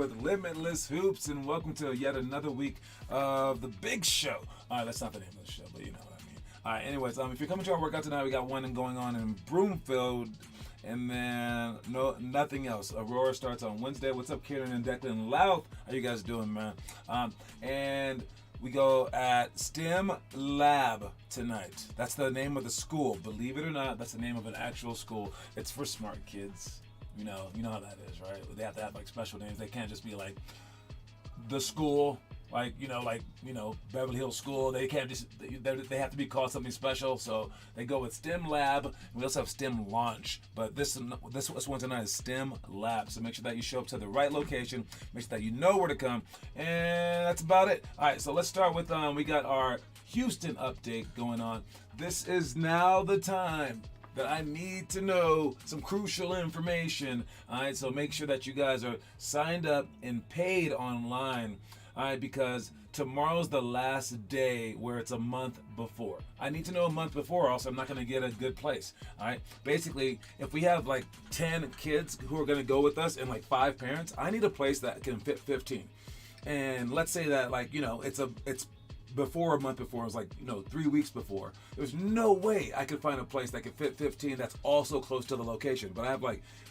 with Limitless Hoops, and welcome to yet another week of the big show. All right, that's not the name of the show, but you know what I mean. All right, anyways, if you're coming to our workout tonight, we got one going on in Broomfield, and then nothing else. Aurora starts on Wednesday. What's up, Kieran and Declan Louth? How you guys doing, man? And we go at STEM Lab tonight. That's the name of the school. Believe it or not, that's the name of an actual school. It's for smart kids. You know how that is, right? They have to have like special names. They can't just be like the school, like Beverly Hills School. They can't just. They have to be called something special. So they go with STEM Lab. We also have STEM Launch, but this one tonight is STEM Lab. So make sure that you show up to the right location. Make sure that you know where to come, and that's about it. All right, so let's start with we got our Houston update going on. This is now the time that I need to know some crucial information. All right, so make sure that you guys are signed up and paid online. All right, because tomorrow's the last day where it's a month before. I need to know a month before, also I'm not going to get a good place. All right, basically, if we have like 10 kids who are going to go with us and like 5 parents, I need a place that can fit 15. And let's say that it's before a month before, it was like 3 weeks before. There's no way I could find a place that could fit 15 that's also close to the location. But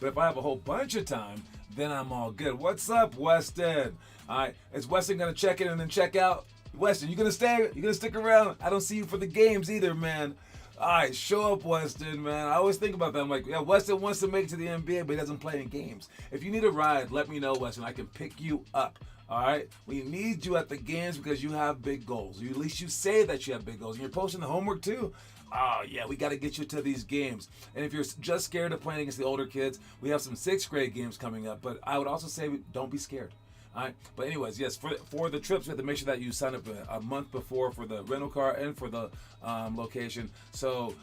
if I have a whole bunch of time, then I'm all good. What's up, Weston? All right, is Weston gonna check in and then check out? Weston, you gonna stay? You gonna stick around? I don't see you for the games either, man. All right, show up, Weston, man. I always think about that. I'm like, yeah, Weston wants to make it to the NBA, but he doesn't play in games. If you need a ride, let me know, Weston. I can pick you up. All right, we need you at the games because you have big goals. At least you say that you have big goals, and you're posting the homework too. Oh yeah, we got to get you to these games. And if you're just scared of playing against the older kids, we have some 6th grade games coming up. But I would also say don't be scared. All right, but anyways, yes, for the trips, you have to make sure that you sign up a month before for the rental car and for the location. So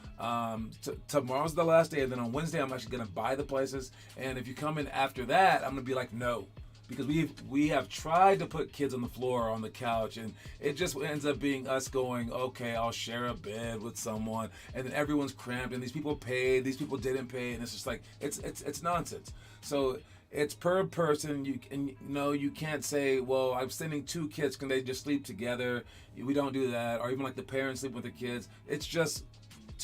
tomorrow's the last day, and then on Wednesday, I'm actually gonna buy the places. And if you come in after that, I'm gonna be like, no. Because we have tried to put kids on the floor or on the couch, and it just ends up being us going, okay, I'll share a bed with someone, and then everyone's cramped, and these people paid, these people didn't pay, and it's just like it's nonsense. So it's per person. You can't say, well, I'm sending 2 kids, can they just sleep together? We don't do that, or even like the parents sleep with the kids. It's just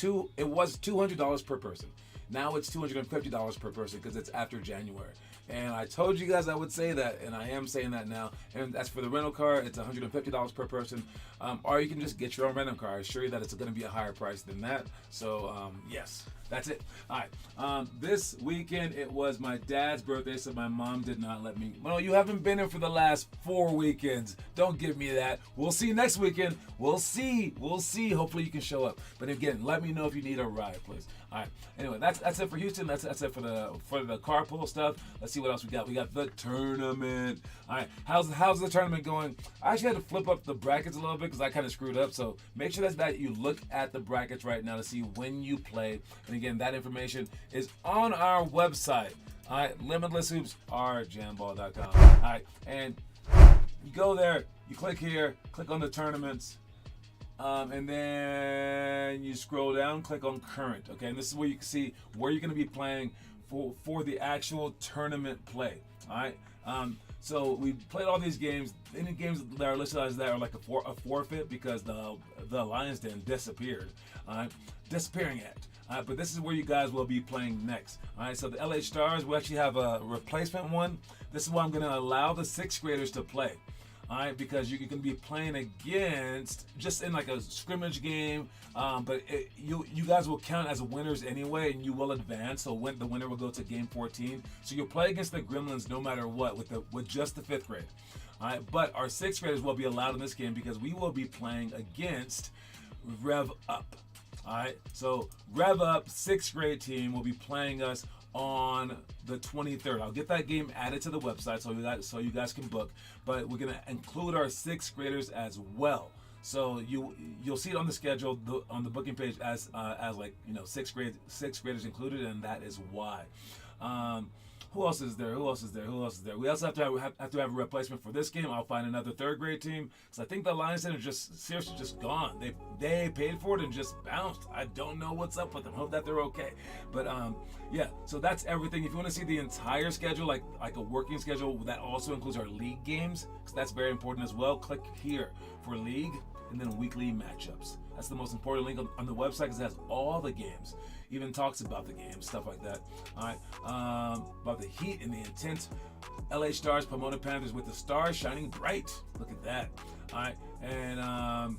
it was $200 per person. Now it's $250 per person because it's after January. And I told you guys I would say that, and I am saying that now. And as for the rental car, it's $150 per person. Or you can just get your own rental car. I assure you that it's going to be a higher price than that. So, yes, that's it. All right. This weekend, it was my dad's birthday, so my mom did not let me. Well, you haven't been here for the last 4 weekends. Don't give me that. We'll see next weekend. We'll see. Hopefully you can show up. But again, let me know if you need a ride, please. All right. Anyway, that's it for Houston. That's it for the carpool stuff. Let's see what else we got. We got the tournament. All right. How's the tournament going? I actually had to flip up the brackets a little bit because I kind of screwed up. So make sure that you look at the brackets right now to see when you play. And again, that information is on our website. All right. LimitlessHoopsRJamball.com. All right. And you go there. You click here. Click on the tournaments. And then you scroll down, click on current, okay? And this is where you can see where you're going to be playing for the actual tournament play, all right? So we played all these games. Any games that are listed as that are like a forfeit because the Lions Den disappeared, all right? Disappearing act. All right, but this is where you guys will be playing next. All right, so the LH Stars, we actually have a replacement one. This is why I'm going to allow the 6th graders to play. All right, because you can be playing against just in like a scrimmage game, but you guys will count as winners anyway, and you will advance. So the winner will go to game 14. So you'll play against the Gremlins no matter what with just the 5th grade. All right, but our 6th graders will be allowed in this game because we will be playing against Rev Up. All right, so Rev Up 6th grade team will be playing us on the 23rd. I'll get that game added to the website so you guys can book, but we're gonna include our 6th graders as well. So you'll see it on the schedule on the booking page as like 6th graders included, and that is why. Who else is there? Who else is there? Who else is there? We also have to have a replacement for this game. I'll find another third grade team because I think the Lions are just seriously just gone. They paid for it and just bounced. I don't know what's up with them. Hope that they're okay. But yeah. So that's everything. If you want to see the entire schedule, like a working schedule, that also includes our league games because that's very important as well. Click here for league and then weekly matchups. That's the most important link on the website because it has all the games. Even talks about the game, stuff like that. All right, about the heat and the intense LA Stars, Pomona Panthers with the stars shining bright. Look at that. All right, and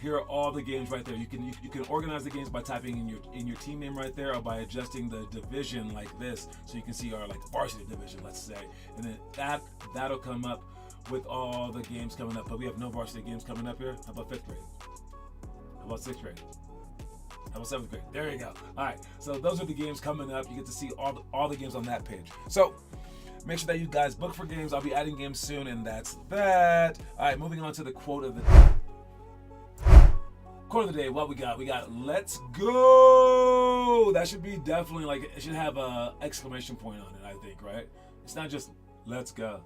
here are all the games right there. You can organize the games by typing in your team name right there, or by adjusting the division like this, so you can see our like varsity division, let's say, and then that'll come up with all the games coming up. But we have no varsity games coming up here. How about 5th grade? How about 6th grade? How about 7th grade? There you go. All right. So those are the games coming up. You get to see all the games on that page. So make sure that you guys book for games. I'll be adding games soon, and that's that. All right. Moving on to the quote of the day. Quote of the day. What we got? We got "Let's go." That should be definitely like it should have a exclamation point on it. I think, right? It's not just "Let's go."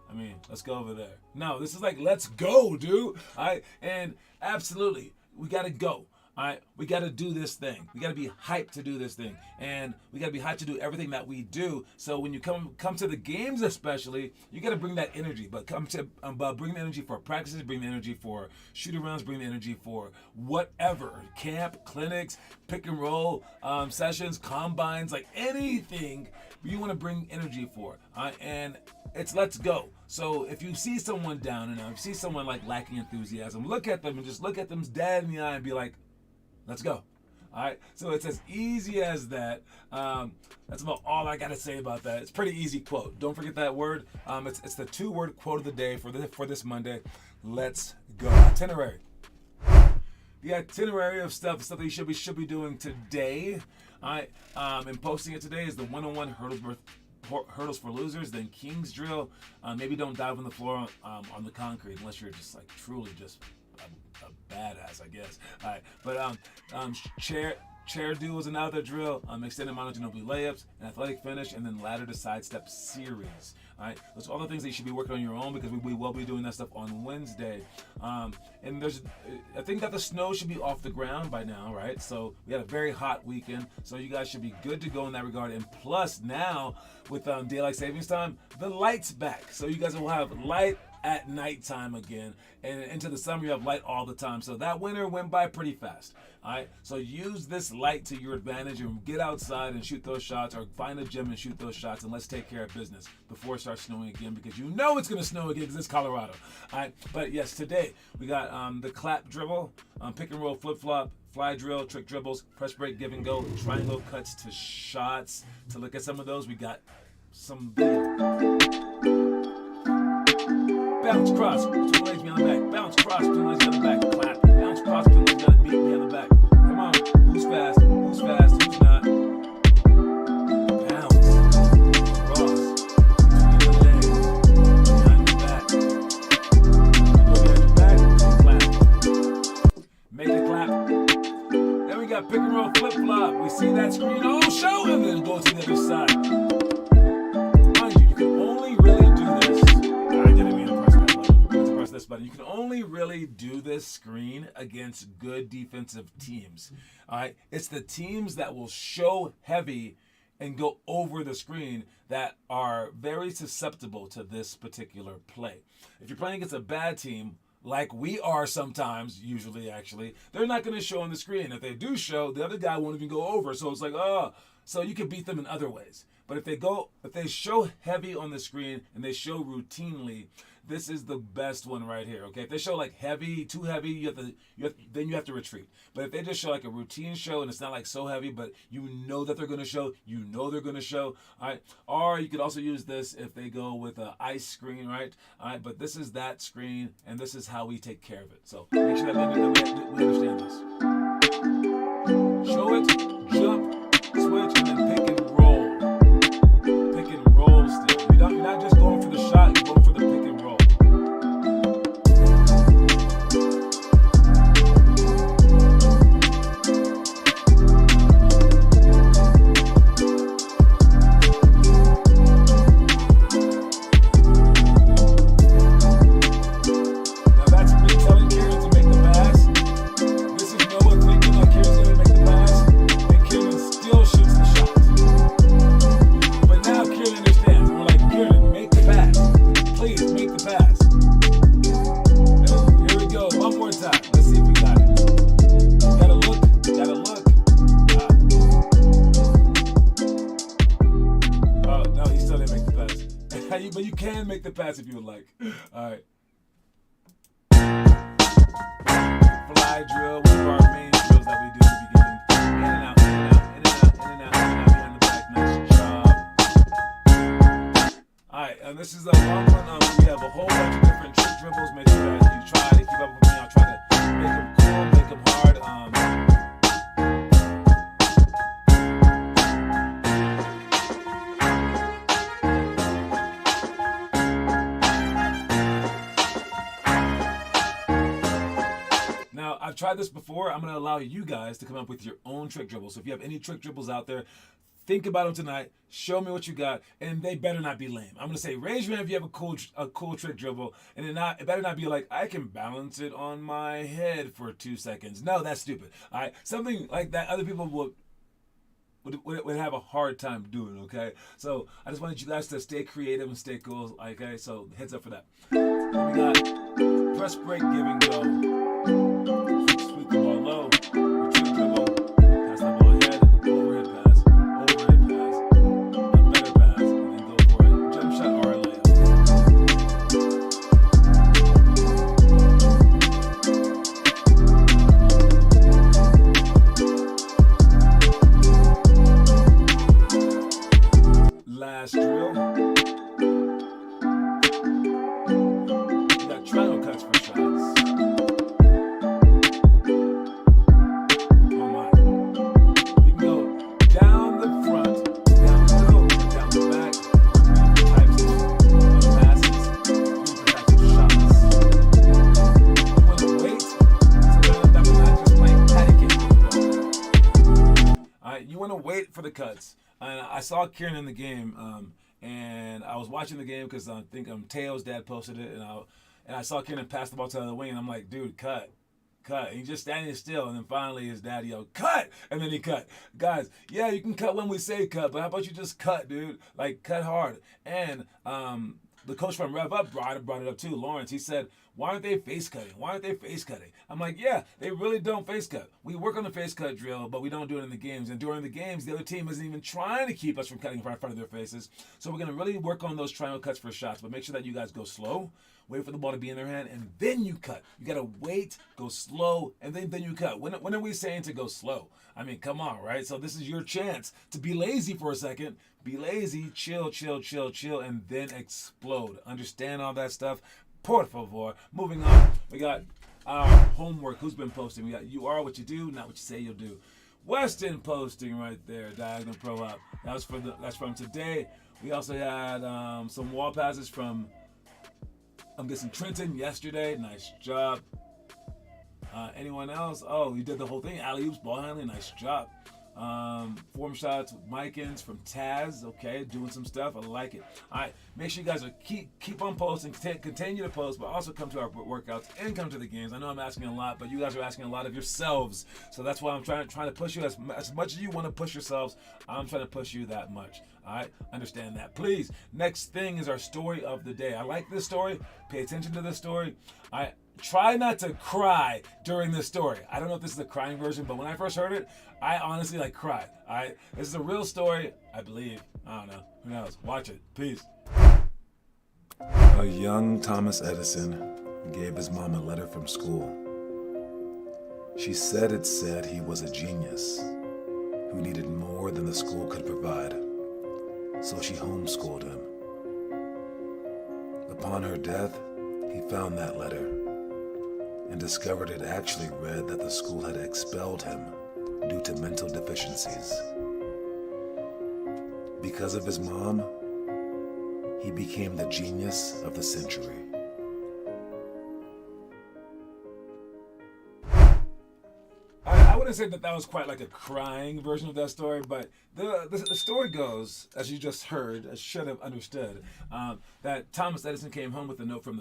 I mean, let's go over there. No, this is like, let's go, dude. All right, and absolutely, we gotta go. All right, we got to do this thing. We got to be hyped to do this thing, and we got to be hyped to do everything that we do. So when you come to the games, especially, you got to bring that energy. But bring the energy for practices, bring the energy for shoot-arounds, bring the energy for whatever, camp, clinics, pick and roll sessions, combines, like anything you want to bring energy for. And it's let's go. So if you see someone down and out, if you see someone like lacking enthusiasm, look at them and just look at them dead in the eye and be like, let's go. All right. So it's as easy as that. That's about all I got to say about that. It's a pretty easy quote. Don't forget that word. It's the 2-word quote of the day for this Monday. Let's go. Itinerary. The itinerary of stuff that you should be doing today. All right. And posting it today is the 101 hurdles for losers, then King's drill. Maybe don't dive on the floor on the concrete unless you're just like truly just a badass, I guess. All right, but chair do is another drill. Extended Mount Ginobili layups, an athletic finish, and then ladder to sidestep series. All right, those are all the things that you should be working on your own because we will be doing that stuff on Wednesday. And I think that the snow should be off the ground by now, right? So we had a very hot weekend, so you guys should be good to go in that regard. And plus now with daylight savings time, the light's back, so you guys will have light at nighttime again, and into the summer you have light all the time. So that winter went by pretty fast. All right, so use this light to your advantage and get outside and shoot those shots, or find a gym and shoot those shots, and let's take care of business before it starts snowing again, because you know it's going to snow again because it's Colorado. All right, but yes, today we got the clap dribble, pick and roll, flip flop, fly drill, trick dribbles, press break, give and go, triangle cuts to shots. To look at some of those, we got some bounce cross, put your legs behind the back. Bounce cross, put your legs behind the back. Clap. Bounce cross, put your legs behind the back. Come on. Who's fast? Who's fast? Who's not? Bounce. Cross. Between the legs. Behind the back. Go behind the back. Clap. Make the clap. Then we got pick and roll, flip flop. We see that screen all show, and then go to the other side. Mind you, you can only really do this. I didn't mean to press this button. You can only really do this screen against good defensive teams. All right, it's the teams that will show heavy and go over the screen that are very susceptible to this particular play. If you're playing against a bad team, like we are sometimes, usually actually, they're not going to show on the screen. If they do show, the other guy won't even go over. So it's like, so you can beat them in other ways. But if they show heavy on the screen and they show routinely, this is the best one right here. Okay, if they show like heavy, too heavy, then you have to retreat. But if they just show like a routine show and it's not like so heavy, but you know that they're going to show, all right. Or you could also use this if they go with an ice screen, right? All right, but this is that screen, and this is how we take care of it. So make sure that we understand this. Show it, jump, switch, and then pick and roll. Pick and roll still. You're not just going for the shot, you're going for the pick and roll. and make the pass if you would like. All right. Fly drill, one of our main drills that we do in the beginning. In and out, in and out, in and out, in and out, in and out, behind the back. Nice job. Alright, and this is a long one. We have a whole bunch of different trick dribbles. Make sure that you try to keep up with me. I'll try to make them cool, make them hard. Now, I've tried this before. I'm going to allow you guys to come up with your own trick dribbles. So if you have any trick dribbles out there, think about them tonight. Show me what you got, and they better not be lame. I'm going to say, raise your hand if you have a cool trick dribble, and it better not be like, I can balance it on my head for 2 seconds. No, that's stupid. All right, something like that other people would have a hard time doing, okay? So I just wanted you guys to stay creative and stay cool, okay? So heads up for that. Then we got press, break, give, and go. Sweep the ball low, retreat dribble, pass the ball ahead, overhead pass, a better pass, and then go for it. Jump shot or a layup. Last drill. You got triangle cuts for shots. Oh my. We can go down the front, down the middle, down the back, different types of passes, different types of shots. You want to wait, so that we're not just playing patty cake with the ball. Alright, you want to wait for the cuts. And I saw Kieran in the game, and I was watching the game because I think Teo's dad posted it, and I saw Kieran pass the ball to the other wing, and I'm like, dude, cut. And he's just standing still, and then finally his dad yelled, cut! And then he cut. Guys, yeah, you can cut when we say cut, but how about you just cut, dude? Like, cut hard. And the coach from Rev Up brought it up too, Lawrence. He said, why aren't they face cutting? I'm like, yeah, they really don't face cut. We work on the face cut drill, but we don't do it in the games. And during the games, the other team isn't even trying to keep us from cutting in front of their faces. So we're going to really work on those triangle cuts for shots, but make sure that you guys go slow, wait for the ball to be in their hand, and then you cut. You got to wait, go slow, and then you cut. When are we saying to go slow? I mean, come on, right? So this is your chance to be lazy for a second. Be lazy, chill, and then explode. Understand all that stuff? Por favor. Moving on, we got our homework. Who's been posting? We got you are what you do, not what you say you'll do. Weston posting right there. Diagonal Pro Up. That's from today. We also had some wall passes from, I'm guessing, Trenton yesterday. Nice job. Anyone else? Oh, you did the whole thing. Alley-oops, ball handling. Nice job. Form shots with Mikins from Taz. Okay, doing some stuff. I like it. All right, make sure you guys are keep on posting. Continue to post, but also come to our workouts and come to the games. I know I'm asking a lot, but you guys are asking a lot of yourselves. So that's why I'm trying to push you as much as you want to push yourselves. I'm trying to push you that much. All right, understand that, please. Next thing is our story of the day. I like this story. Pay attention to this story. Try not to cry during this story. I don't know if this is the crying version, but when I first heard it, I honestly cried. All right, this is a real story, I believe. I don't know. Who knows? Watch it. Peace. A young Thomas Edison gave his mom a letter from school. She said it said he was a genius who needed more than the school could provide. So she homeschooled him. Upon her death, he found that letter and discovered it actually read that the school had expelled him due to mental deficiencies. Because of his mom, he became the genius of the century. I wouldn't say that was quite like a crying version of that story, but the story goes, as you just heard, as should have understood, that Thomas Edison came home with a note from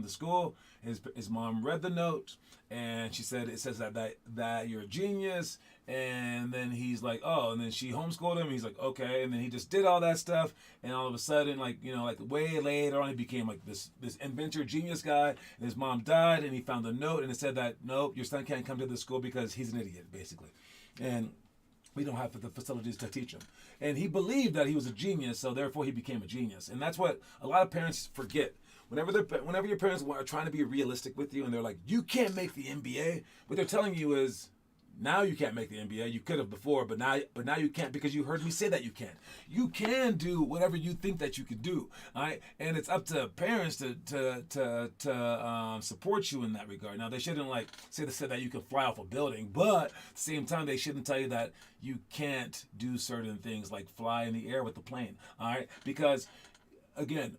the school. His mom read the note, and she said, it says that you're a genius. And then he's like, oh, and then she homeschooled him. He's like, okay. And then he just did all that stuff. And all of a sudden, way later on, he became like this inventor, genius guy. And his mom died, and he found the note, and it said that, nope, your son can't come to the school because he's an idiot, basically. And We don't have the facilities to teach him. And he believed that he was a genius, so therefore he became a genius. And that's what a lot of parents forget. Whenever your parents are trying to be realistic with you and they're like, you can't make the NBA, what they're telling you is, now you can't make the NBA. You could have before, but now you can't because you heard me say that you can't. You can do whatever you think that you could do, all right? And it's up to parents to support you in that regard. Now they shouldn't say that you can fly off a building, but at the same time they shouldn't tell you that you can't do certain things like fly in the air with the plane, all right? Because again,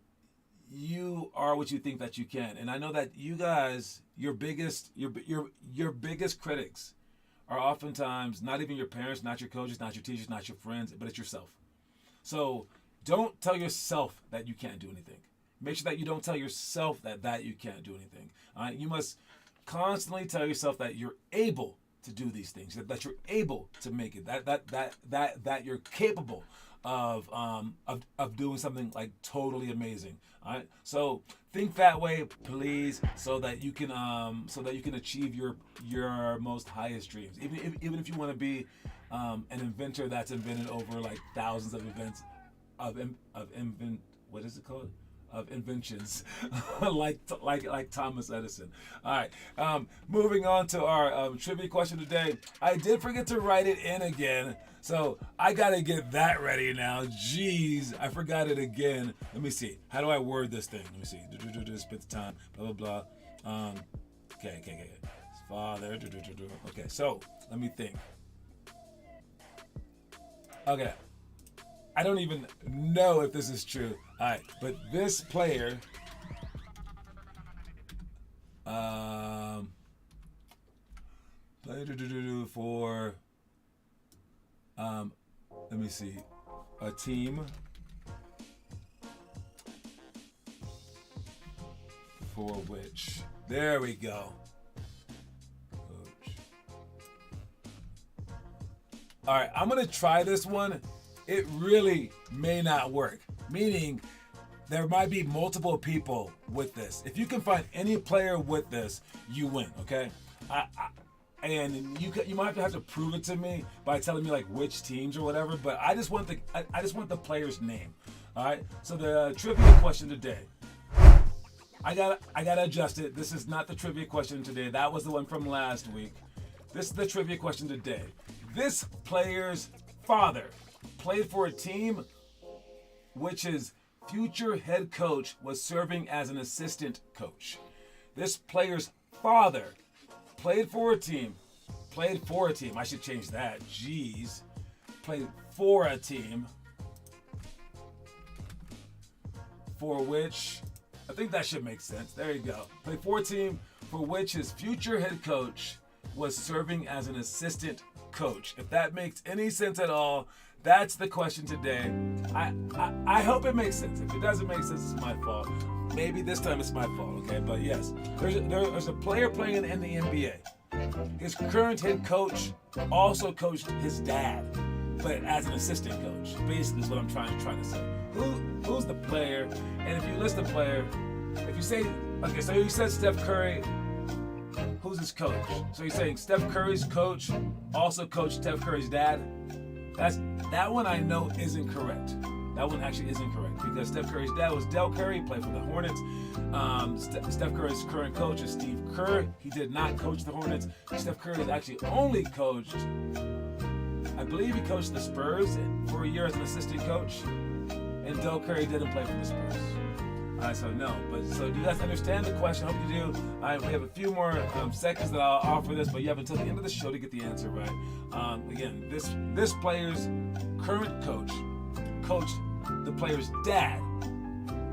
you are what you think that you can, and I know that you guys, your biggest critics are oftentimes not even your parents, not your coaches, not your teachers, not your friends, but it's yourself. So don't tell yourself that you can't do anything. Make sure that you don't tell yourself that you can't do anything. All right? You must constantly tell yourself that you're able to do these things, that you're able to make it, that you're capable of doing something like totally amazing. All right, so think that way, please, so that you can achieve your most highest dreams. Even if you want to be an inventor that's invented over like thousands of events what is it called? Of inventions, like Thomas Edison. All right, moving on to our trivia question today. I did forget to write it in again, so I gotta get that ready now. Jeez, I forgot it again. Let me see. How do I word this thing? Let me see. Spit the time. Blah blah blah. Okay. Father. Okay, so let me think. Okay. I don't even know if this is true. All right, but this player, for, let me see, a team for which, there we go. Coach. All right, I'm gonna try this one. It really may not work, meaning there might be multiple people with this. If you can find any player with this, you win, okay? And you might have to prove it to me by telling me like which teams or whatever, but I just want the player's name. All right? So the trivia question today, I gotta adjust it. This is not the trivia question today. That was the one from last week. This is the trivia question today. This player's father played for a team which his future head coach was serving as an assistant coach. This player's father played for a team. I should change that. Jeez. Played for a team for which, I think that should make sense. There you go. Played for a team for which his future head coach was serving as an assistant coach. If that makes any sense at all, that's the question today. I hope it makes sense. If it doesn't make sense, it's my fault. Maybe this time it's my fault, okay? But yes, there's a player playing in the NBA. His current head coach also coached his dad, but as an assistant coach. Basically is what I'm trying to say. Who's the player? And if you list the player, if you say, okay, so you said Steph Curry, who's his coach? So you're saying Steph Curry's coach also coached Steph Curry's dad? That one I know isn't correct. That one actually isn't correct because Steph Curry's dad was Del Curry, he played for the Hornets. Steph Curry's current coach is Steve Kerr. He did not coach the Hornets. Steph Curry has actually only coached, I believe he coached the Spurs for a year as an assistant coach. And Del Curry didn't play for the Spurs. So no, so do you guys understand the question? I hope you do. We have a few more seconds that I'll offer this, but you have until the end of the show to get the answer right. Again, this player's current coach coached the player's dad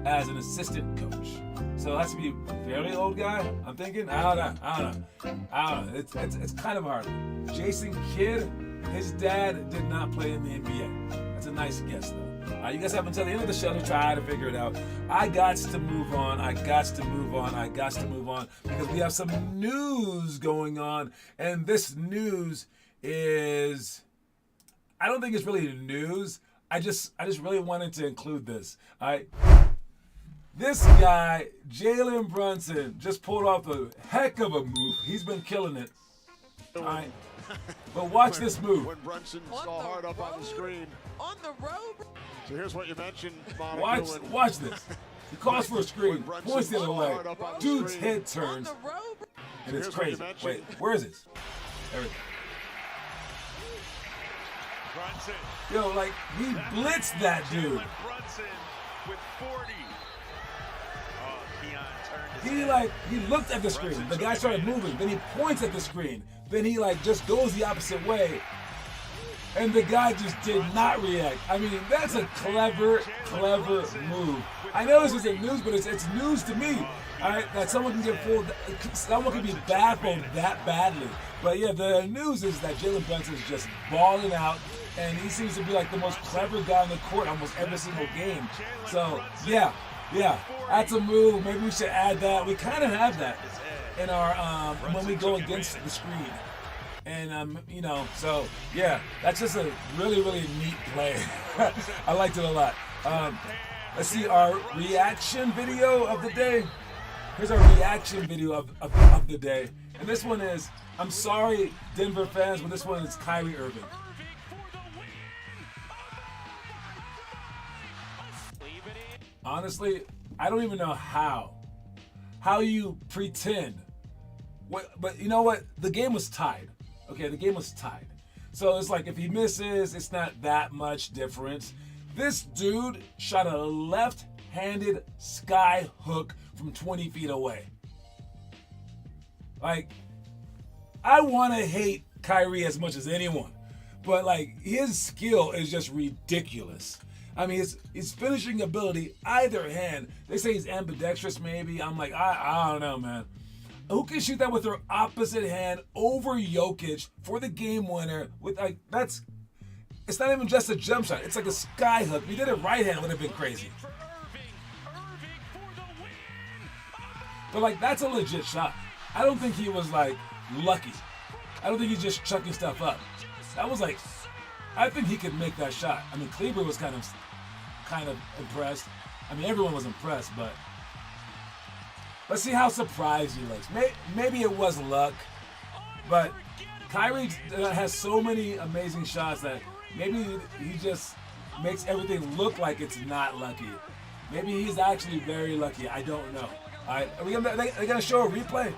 as an assistant coach. So it has to be a fairly old guy, I'm thinking. I don't know. It's kind of hard. Jason Kidd, his dad did not play in the NBA. That's a nice guess, though. You guys have until the end of the show to try to figure it out. I got to move on because we have some news going on, and this news is, I don't think it's really news. I just really wanted to include this. All right. This guy, Jalen Brunson, just pulled off a heck of a move. He's been killing it. All right. But watch this move. When Brunson saw hard up on the screen. On the road. So here's what you mentioned, Monica. Watch this. He calls for a screen, points the other way. Dude's head turns, and it's crazy. Wait, where is this? There we go. Yo, like, he blitzed that dude. He looked at the screen. The guy started moving. Then he points at the screen. Then he just goes the opposite way. And the guy just did not react. I mean, that's a clever move. I know this isn't news, but it's news to me. All right, that someone can get fooled, someone can be baffled that badly. But yeah, the news is that Jalen Brunson is just balling out, and he seems to be like the most clever guy on the court almost every single game. So yeah, that's a move. Maybe we should add that. We kind of have that in our when we go against the screen. And, so, yeah, that's just a really neat play. I liked it a lot. Let's see our reaction video of the day. Here's our reaction video of the day. And this one is, I'm sorry, Denver fans, but this one is Kyrie Irving. Honestly, I don't even know how you pretend. But you know what? The game was tied. Okay, the game was tied. So it's like if he misses, it's not that much difference. This dude shot a left-handed sky hook from 20 feet away. Like, I want to hate Kyrie as much as anyone, but his skill is just ridiculous. I mean, his finishing ability, either hand. They say he's ambidextrous, maybe. I'm like, I don't know, man. Who can shoot that with their opposite hand over Jokic for the game winner? It's not even just a jump shot. It's like a sky hook. If he did it right hand, it would have been crazy. But that's a legit shot. I don't think he was lucky. I don't think he's just chucking stuff up. That was I think he could make that shot. I mean, Kleber was kind of impressed. I mean, everyone was impressed, but let's see how surprised he looks. Maybe it was luck, but Kyrie has so many amazing shots that maybe he just makes everything look like it's not lucky. Maybe he's actually very lucky. I don't know. All right, are they gonna show a replay?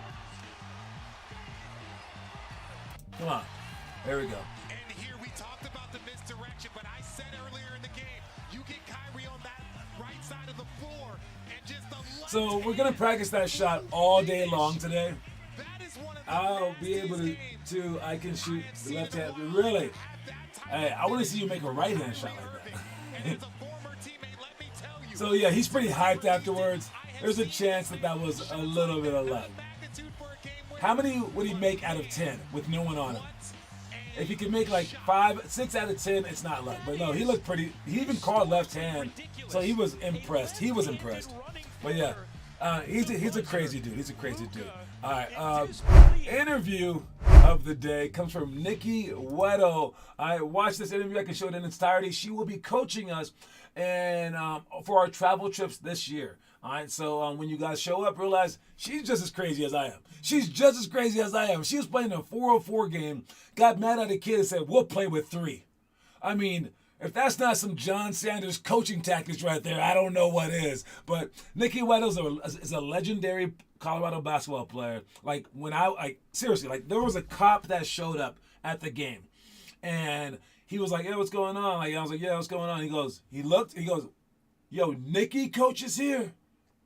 Come on, there we go. And here we talked about the misdirection, but I said earlier in the game, you get Kyrie on that right side of the floor and just the So we're gonna practice that shot all day long today. I'll be able to I can shoot the left hand. Really? Hey, I want to see you make a right hand shot like that. So yeah, he's pretty hyped afterwards. There's a chance that was a little bit of luck. How many would he make out of 10 with no one on him? If he could make 5, 6 out of 10, it's not luck. But no, he looked pretty. He even called left hand, so he was impressed. But yeah, he's a crazy dude. He's a crazy dude. All right, interview of the day comes from Nikki Weddle. I watched this interview. I can show it in its entirety. She will be coaching us and for our travel trips this year. All right, so when you guys show up, realize she's just as crazy as I am. She was playing a 404 game, got mad at a kid and said, we'll play with 3. I mean, if that's not some John Sanders coaching tactics right there, I don't know what is. But Nikki Weddle is a legendary Colorado basketball player. Seriously, there was a cop that showed up at the game. And he was like, hey, what's going on? I was like, yeah, what's going on? He goes, yo, Nikki coaches here?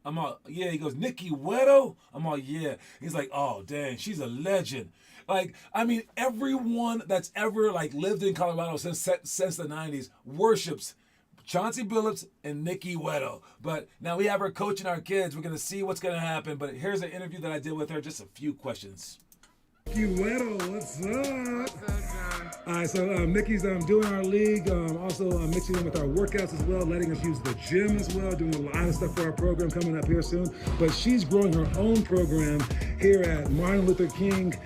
I'm all, yeah. He goes, Nikki Weddle? I'm all, yeah. He's like, oh, dang, she's a legend. Everyone that's ever lived in Colorado since the 90s worships Chauncey Billups and Nikki Weddle. But now we have her coaching our kids. We're going to see what's going to happen. But here's an interview that I did with her. Just a few questions. Nikki Weddle, what's up? What's up, John? All right, so Nikki's doing our league, also mixing in with our workouts as well, letting us use the gym as well, doing a lot of stuff for our program coming up here soon. But she's growing her own program here at Martin Luther King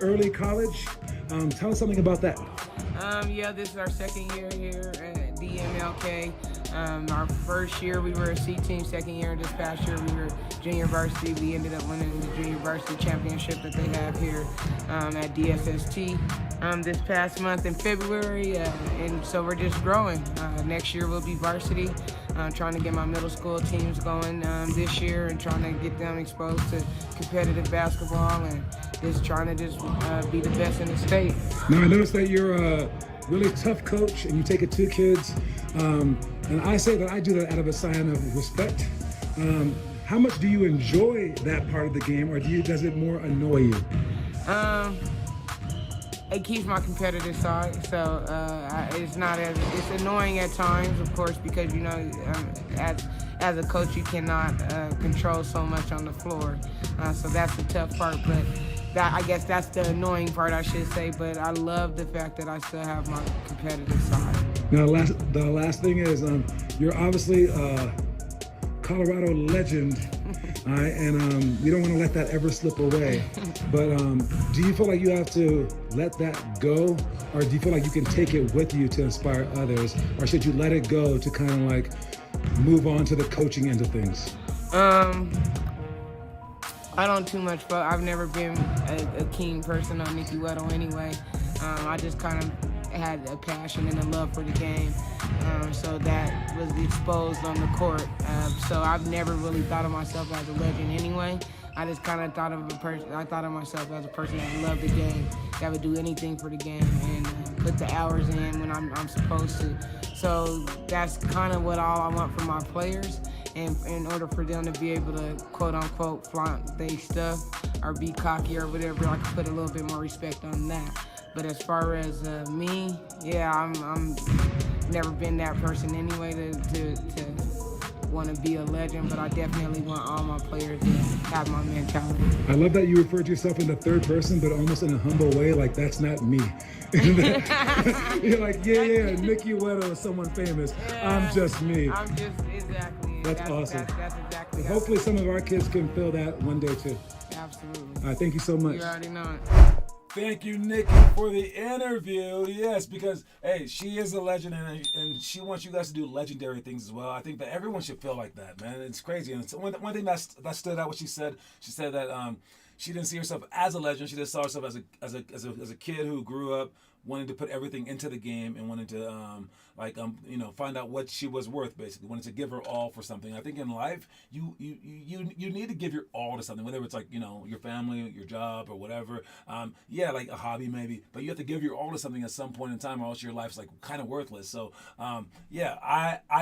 Early College. Tell us something about that. Yeah, this is our second year here at DMLK. Our first year we were a C team, second year this past year we were junior varsity. We ended up winning the junior varsity championship that they have here at DSST this past month in February, and so we're just growing. Next year we'll be varsity. Trying to get my middle school teams going this year and trying to get them exposed to competitive basketball and just trying to be the best in the state. Now, I noticed that you're a really tough coach and you take it to kids. And I say that I do that out of a sign of respect. How much do you enjoy that part of the game, or does it more annoy you? It keeps my competitive side, so it's annoying at times, of course, because as a coach you cannot control so much on the floor, so that's the tough part. But I guess that's the annoying part, I should say. But I love the fact that I still have my competitive side. Now, the last thing is, you're obviously a Colorado legend, all right, and you don't want to let that ever slip away. But do you feel like you have to let that go, or do you feel like you can take it with you to inspire others, or should you let it go to kind of like move on to the coaching end of things? I don't too much, but I've never been a keen person on Nicky Weddle anyway. I just kind of had a passion and a love for the game, so that was exposed on the court. So I've never really thought of myself as a legend anyway. I just kind of thought of myself as a person that loved the game, that would do anything for the game and put the hours in when I'm supposed to. So that's kind of what all I want from my players. And in order for them to be able to quote-unquote flaunt their stuff or be cocky or whatever, I can put a little bit more respect on that. But as far as me, yeah, I'm never been that person anyway to want to be a legend, but I definitely want all my players to have my mentality. I love that you referred to yourself in the third person, but almost in a humble way, like that's not me. You're like, yeah, Nicky Weddle is someone famous. Yeah, I'm just me. I'm just, exactly. That's awesome. That's exactly. Hopefully some of our kids can feel that one day too. Absolutely. All right, thank you so much. You already know it. Thank you, Nikki, for the interview. Yes, because, hey, she is a legend, and she wants you guys to do legendary things as well. I think that everyone should feel like that, man. It's crazy. And it's one thing that stood out, what she said that she didn't see herself as a legend. She just saw herself as a kid who grew up wanting to put everything into the game and wanted to find out what she was worth, basically wanted to give her all for something. I think in life you need to give your all to something, whether it's like, your family, your job, or whatever. Like a hobby maybe, but you have to give your all to something at some point in time, or else your life's like kind of worthless. So I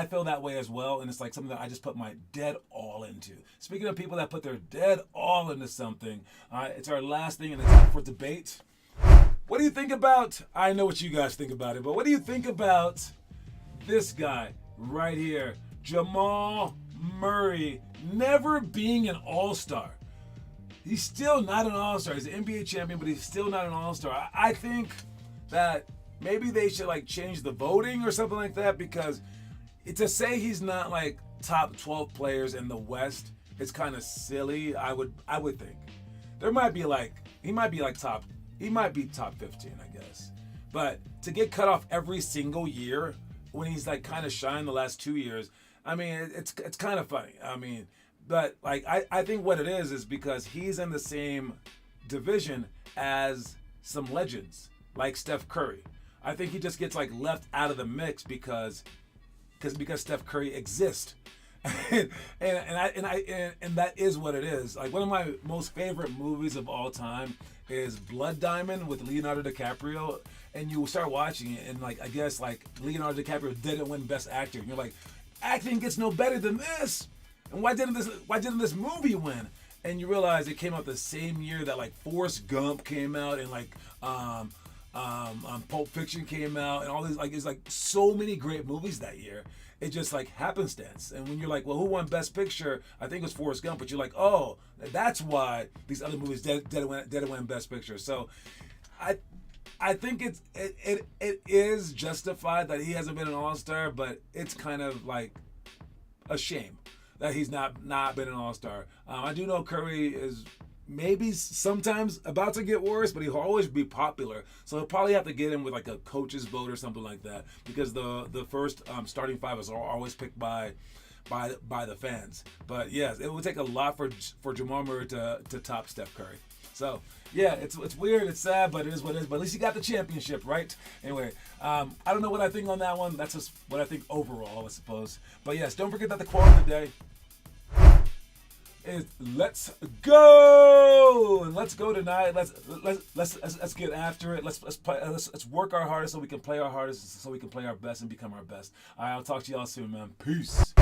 feel that way as well, and it's like something that I just put my dead all into. Speaking of people that put their dead all into something, it's our last thing, and it's up for debate. What do you think about, I know what you guys think about it, but what do you think about this guy right here, Jamal Murray, never being an all-star? He's still not an all-star. He's an NBA champion, but he's still not an all-star. I think that maybe they should change the voting or something like that, because to say he's not top 12 players in the West is kind of silly. I would think there might be he might be top 15, I guess. But to get cut off every single year when he's kind of shined the last 2 years, I mean, it's kind of funny. I mean, but I think what it is because he's in the same division as some legends like Steph Curry. I think he just gets left out of the mix because Steph Curry exists. and that is what it is. One of my most favorite movies of all time is Blood Diamond with Leonardo DiCaprio, and you start watching it, and I guess Leonardo DiCaprio didn't win Best Actor, and you're like, acting gets no better than this, and why didn't this movie win? And you realize it came out the same year that Forrest Gump came out, and Pulp Fiction came out, and all these it's so many great movies that year. It just happenstance. And when you're well, who won Best Picture? I think it was Forrest Gump, but you're oh, that's why these other movies didn't win Best Picture. So I think it is justified that he hasn't been an all-star, but it's kind of a shame that he's not been an all-star. I do know Curry is maybe sometimes about to get worse, but he'll always be popular. So he'll probably have to get him with like a coach's vote or something like that, because the first starting five is always picked by the fans. But yes, it would take a lot for Jamal Murray to top Steph Curry. So yeah, it's weird, it's sad, but it is what it is. But at least he got the championship, right? Anyway, I don't know what I think on that one. That's just what I think overall, I suppose. But yes, don't forget that the quote of the day is "Let's go," and let's go tonight. Let's get after it. Let's work our hardest so we can play our hardest, so we can play our best and become our best. All right, I'll talk to y'all soon, man. Peace.